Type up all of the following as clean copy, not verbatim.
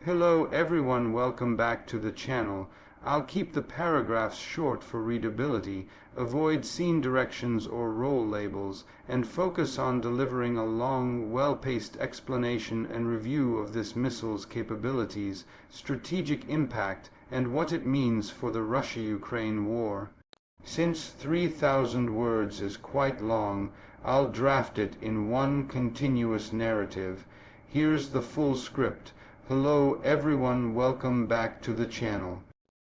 Hello everyone, welcome back to the channel. I'll keep the paragraphs short for readability, avoid scene directions or role labels, and focus on delivering a long, well-paced explanation and review of this missile's capabilities, strategic impact, and what it means for the Russia-Ukraine war. Since 3,000 words is quite long, I'll draft it in one continuous narrative. Here's the full script. Hello everyone, welcome back to the channel.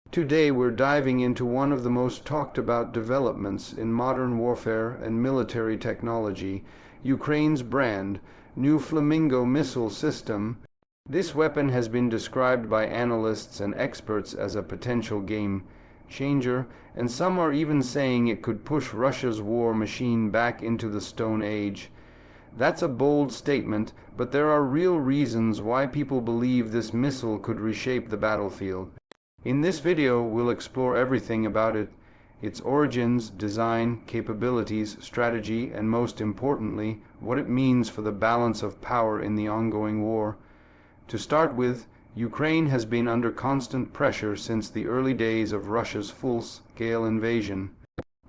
Today we're diving into one of the most talked about developments in modern warfare and military technology, Ukraine's brand new Flamingo missile system. This weapon has been described by analysts and experts as a potential game changer, and some are even saying it could push Russia's war machine back into the Stone Age. That's a bold statement, but there are real reasons why people believe this missile could reshape the battlefield. In this video, we'll explore everything about it, its origins, design, capabilities, strategy, and most importantly, what it means for the balance of power in the ongoing war. To start with, Ukraine has been under constant pressure since the early days of Russia's full-scale invasion.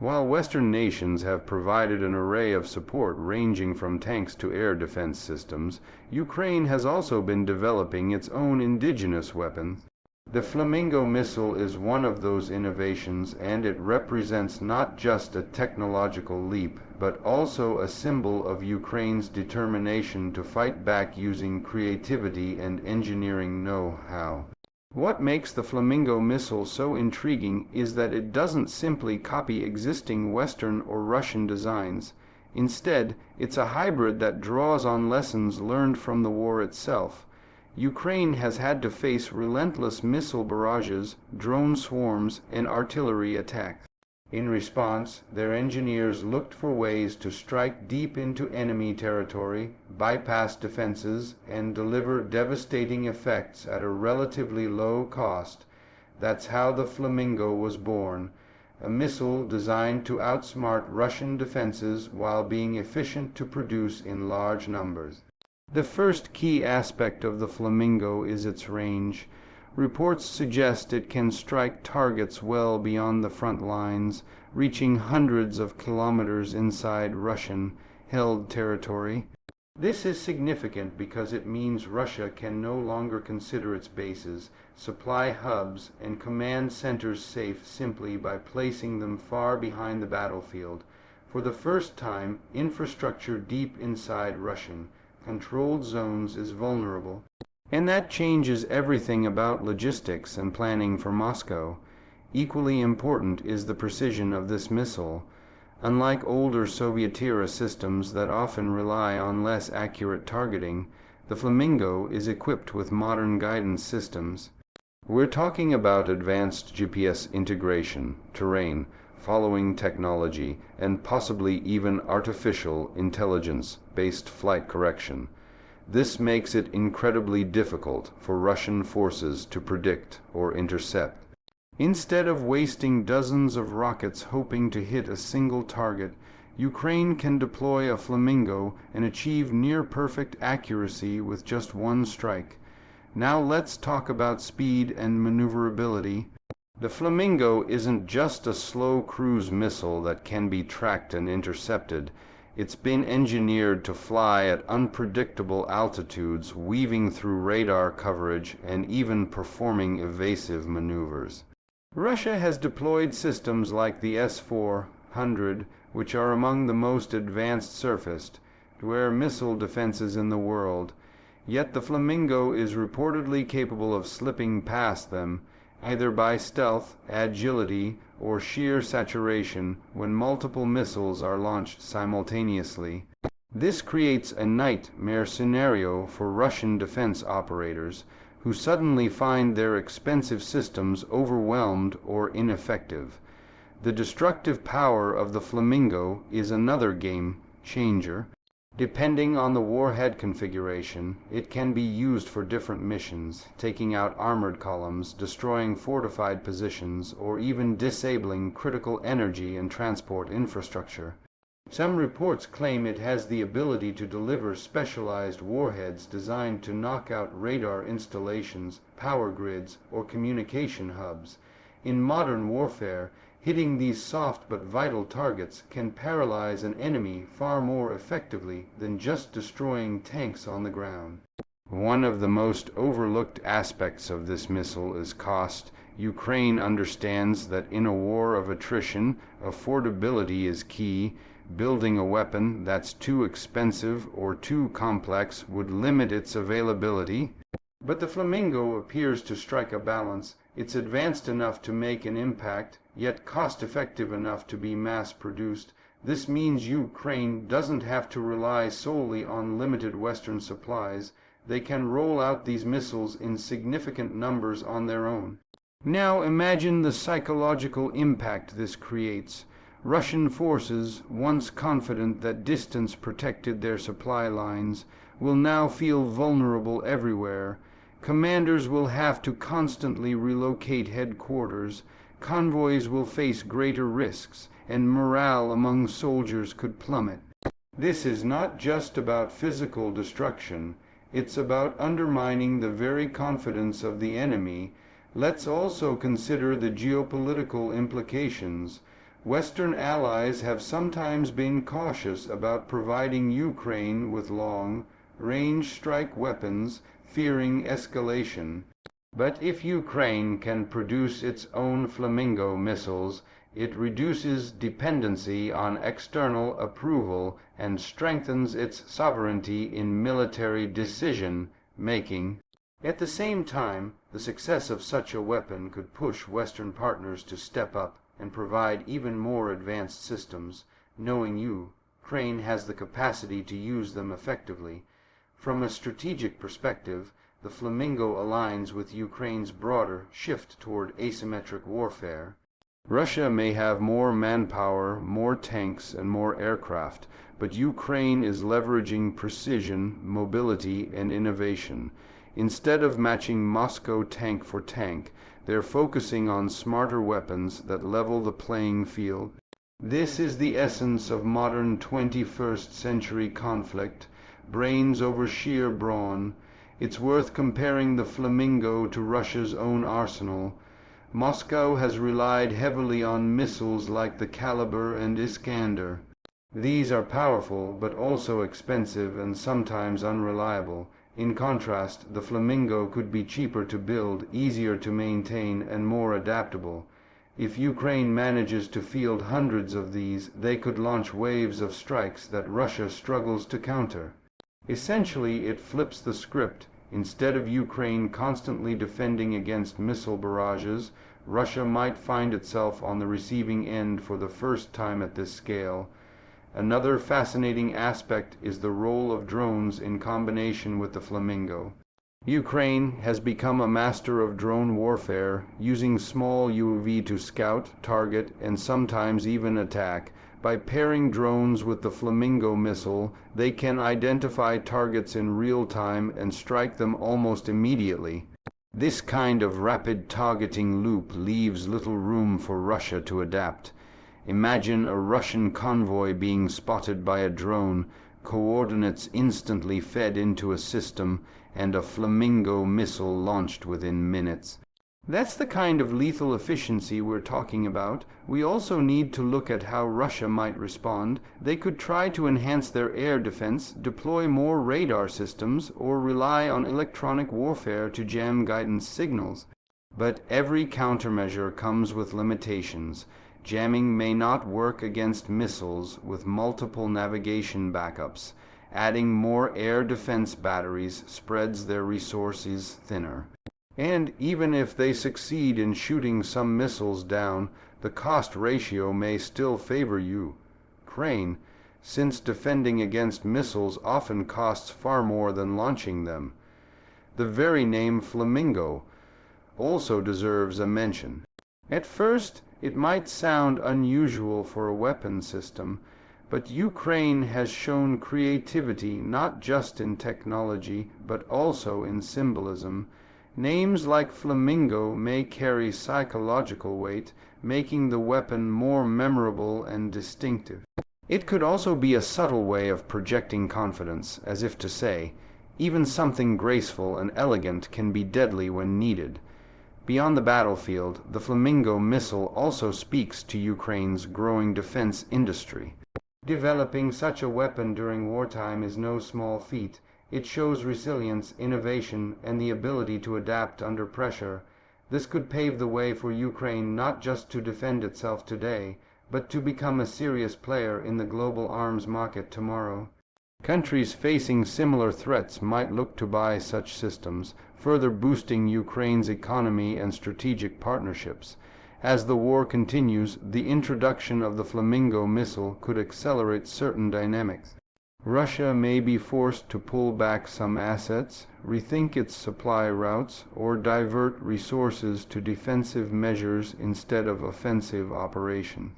While Western nations have provided an array of support ranging from tanks to air defense systems, Ukraine has also been developing its own indigenous weapons. The Flamingo missile is one of those innovations, and it represents not just a technological leap, but also a symbol of Ukraine's determination to fight back using creativity and engineering know-how. What makes the Flamingo missile so intriguing is that it doesn't simply copy existing Western or Russian designs. Instead, it's a hybrid that draws on lessons learned from the war itself. Ukraine has had to face relentless missile barrages, drone swarms, and artillery attacks. In response, their engineers looked for ways to strike deep into enemy territory, bypass defenses, and deliver devastating effects at a relatively low cost. That's how the Flamingo was born, a missile designed to outsmart Russian defenses while being efficient to produce in large numbers. The first key aspect of the Flamingo is its range. Reports suggest it can strike targets well beyond the front lines, reaching hundreds of kilometers inside Russian-held territory. This is significant because it means Russia can no longer consider its bases, supply hubs, and command centers safe simply by placing them far behind the battlefield. For the first time, infrastructure deep inside Russian controlled zones is vulnerable. And that changes everything about logistics and planning for Moscow. Equally important is the precision of this missile. Unlike older Soviet-era systems that often rely on less accurate targeting, the Flamingo is equipped with modern guidance systems. We're talking about advanced GPS integration, terrain, following technology, and possibly even artificial intelligence-based flight correction. This makes it incredibly difficult for Russian forces to predict or intercept. Instead of wasting dozens of rockets hoping to hit a single target, Ukraine can deploy a Flamingo and achieve near-perfect accuracy with just one strike. Now let's talk about speed and maneuverability. The Flamingo isn't just a slow cruise missile that can be tracked and intercepted. It's been engineered to fly at unpredictable altitudes, weaving through radar coverage and even performing evasive maneuvers. Russia has deployed systems like the S-400, which are among the most advanced surface-to-air missile defenses in the world. Yet the Flamingo is reportedly capable of slipping past them, either by stealth, agility, or sheer saturation when multiple missiles are launched simultaneously. This creates a nightmare scenario for Russian defense operators, who suddenly find their expensive systems overwhelmed or ineffective. The destructive power of the Flamingo is another game changer. Depending on the warhead configuration, it can be used for different missions, taking out armored columns, destroying fortified positions, or even disabling critical energy and transport infrastructure. Some reports claim it has the ability to deliver specialized warheads designed to knock out radar installations, power grids, or communication hubs. In modern warfare, hitting these soft but vital targets can paralyze an enemy far more effectively than just destroying tanks on the ground. One of the most overlooked aspects of this missile is cost. Ukraine understands that in a war of attrition, affordability is key. Building a weapon that's too expensive or too complex would limit its availability. But the Flamingo appears to strike a balance. It's advanced enough to make an impact, yet cost-effective enough to be mass-produced. This means Ukraine doesn't have to rely solely on limited Western supplies. They can roll out these missiles in significant numbers on their own. Now imagine the psychological impact this creates. Russian forces, once confident that distance protected their supply lines, will now feel vulnerable everywhere. Commanders will have to constantly relocate headquarters, convoys will face greater risks, and morale among soldiers could plummet. This is not just about physical destruction, it's about undermining the very confidence of the enemy. Let's also consider the geopolitical implications. Western allies have sometimes been cautious about providing Ukraine with long-range strike weapons, fearing escalation. But if Ukraine can produce its own Flamingo missiles, it reduces dependency on external approval and strengthens its sovereignty in military decision-making. At the same time, the success of such a weapon could push Western partners to step up and provide even more advanced systems, knowing Ukraine has the capacity to use them effectively. From a strategic perspective, the Flamingo aligns with Ukraine's broader shift toward asymmetric warfare. Russia may have more manpower, more tanks, and more aircraft, but Ukraine is leveraging precision, mobility, and innovation. Instead of matching Moscow tank for tank, they're focusing on smarter weapons that level the playing field. This is the essence of modern 21st century conflict, brains over sheer brawn. It's worth comparing the Flamingo to Russia's own arsenal. Moscow has relied heavily on missiles like the Caliber and Iskander. These are powerful, but also expensive and sometimes unreliable. In contrast, the Flamingo could be cheaper to build, easier to maintain, and more adaptable. If Ukraine manages to field hundreds of these, they could launch waves of strikes that Russia struggles to counter. Essentially, it flips the script. Instead of Ukraine constantly defending against missile barrages, Russia might find itself on the receiving end for the first time at this scale. Another fascinating aspect is the role of drones in combination with the Flamingo. Ukraine has become a master of drone warfare, using small UAV to scout, target, and sometimes even attack. By pairing drones with the Flamingo missile, they can identify targets in real time and strike them almost immediately. This kind of rapid targeting loop leaves little room for Russia to adapt. Imagine a Russian convoy being spotted by a drone, coordinates instantly fed into a system, and a Flamingo missile launched within minutes. That's the kind of lethal efficiency we're talking about. We also need to look at how Russia might respond. They could try to enhance their air defense, deploy more radar systems, or rely on electronic warfare to jam guidance signals. But every countermeasure comes with limitations. Jamming may not work against missiles with multiple navigation backups. Adding more air defense batteries spreads their resources thinner. And even if they succeed in shooting some missiles down, the cost ratio may still favor Ukraine, since defending against missiles often costs far more than launching them. The very name Flamingo also deserves a mention. At first, it might sound unusual for a weapon system, but Ukraine has shown creativity not just in technology, but also in symbolism. Names like Flamingo may carry psychological weight, making the weapon more memorable and distinctive. It could also be a subtle way of projecting confidence, as if to say, even something graceful and elegant can be deadly when needed. Beyond the battlefield, the Flamingo missile also speaks to Ukraine's growing defense industry. Developing such a weapon during wartime is no small feat. It shows resilience, innovation, and the ability to adapt under pressure. This could pave the way for Ukraine not just to defend itself today, but to become a serious player in the global arms market tomorrow. Countries facing similar threats might look to buy such systems, further boosting Ukraine's economy and strategic partnerships. As the war continues, the introduction of the Flamingo missile could accelerate certain dynamics. Russia may be forced to pull back some assets, rethink its supply routes, or divert resources to defensive measures instead of offensive operations.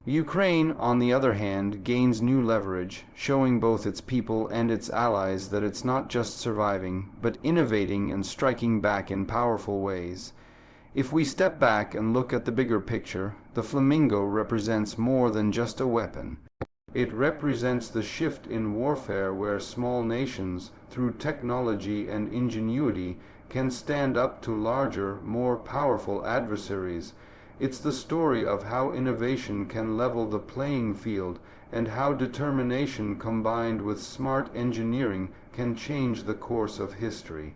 Ukraine, on the other hand, gains new leverage, showing both its people and its allies that it's not just surviving, but innovating and striking back in powerful ways. If we step back and look at the bigger picture, the Flamingo represents more than just a weapon. It represents the shift in warfare where small nations, through technology and ingenuity, can stand up to larger, more powerful adversaries. It's the story of how innovation can level the playing field and how determination combined with smart engineering can change the course of history.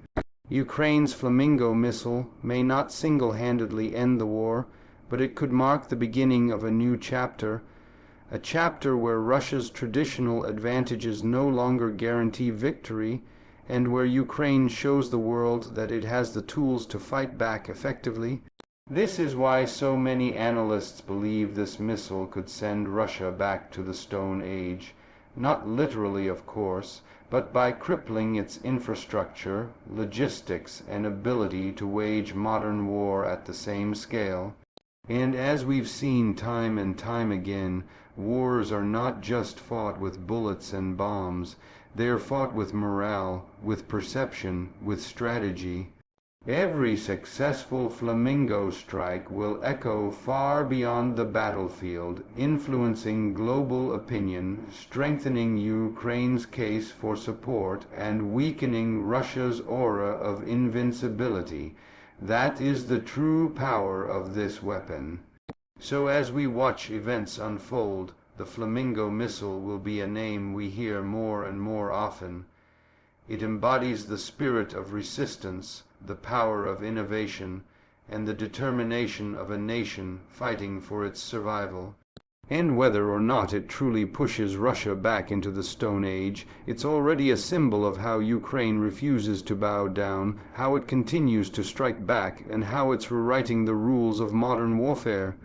Ukraine's Flamingo missile may not single-handedly end the war, but it could mark the beginning of a new chapter, a chapter where Russia's traditional advantages no longer guarantee victory, and where Ukraine shows the world that it has the tools to fight back effectively. This is why so many analysts believe this missile could send Russia back to the Stone Age. Not literally, of course, but by crippling its infrastructure, logistics, and ability to wage modern war at the same scale. And as we've seen time and time again, wars are not just fought with bullets and bombs. They are fought with morale, with perception, with strategy. Every successful Flamingo strike will echo far beyond the battlefield, influencing global opinion, strengthening Ukraine's case for support, and weakening Russia's aura of invincibility. That is the true power of this weapon. So as we watch events unfold, the Flamingo missile will be a name we hear more and more often. It embodies the spirit of resistance, the power of innovation, and the determination of a nation fighting for its survival. And whether or not it truly pushes Russia back into the Stone Age, it's already a symbol of how Ukraine refuses to bow down, how it continues to strike back, and how it's rewriting the rules of modern warfare.